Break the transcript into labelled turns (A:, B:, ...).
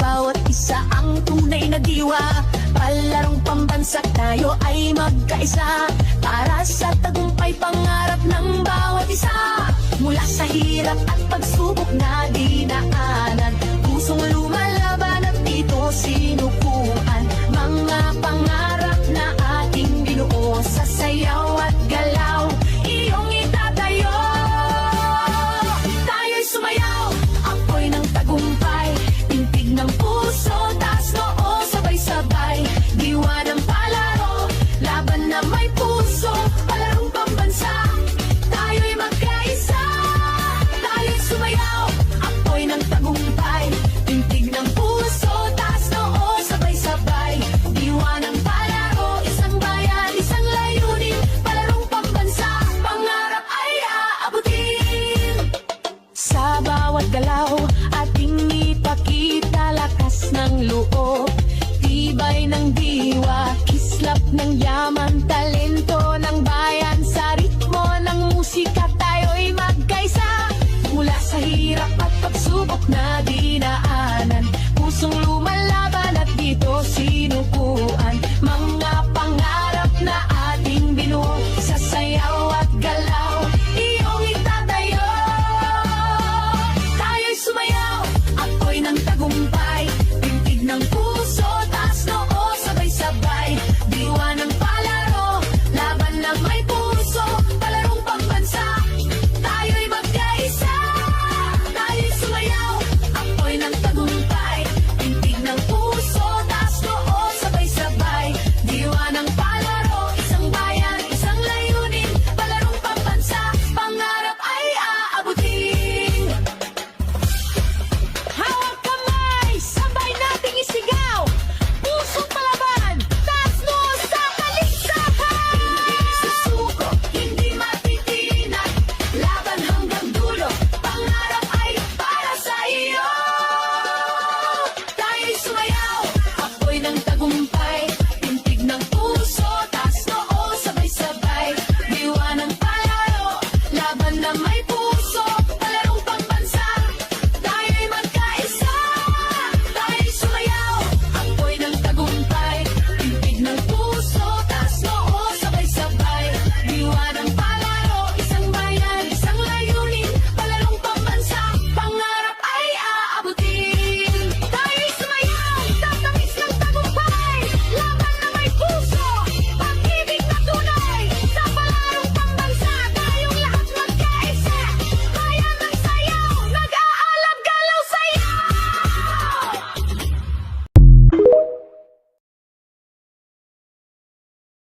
A: bawat isa ang tunay na diwa. Palarong pambansa, tayo ay magkaisa para sa tagumpay pangarap ng bawat isa. Mula sa hirap at pagsubok na dinaanan, pusong lumalaban at dito sinukuan. Mga pangarap na ating binuo sa sayaw at galaw, iyong itatayo. Tayo'y sumayaw, apoy ng tagumpay, tintig ng puso, taas noo, sabay-sabay. Diwa ng palaro, laban na may puso, palarong pambansa, tayo'y magkaisa. Tayo'y sumayaw, apoy ng tagumpay, tintig ng puso, taas noo, sabay-sabay. Diwa ng palaro, isang bayan, isang layunin, palarong pambansa, pangarap ay aabutin. Sa bawat galaw, ating ipakita lakas ng loob, tibay ng diwa, kislap ng yaman, talento ng bayan. Sa ritmo ng musika, tayo'y magkaisa. Mula sa hirap at pagsubok na dinaanan, pusong lumal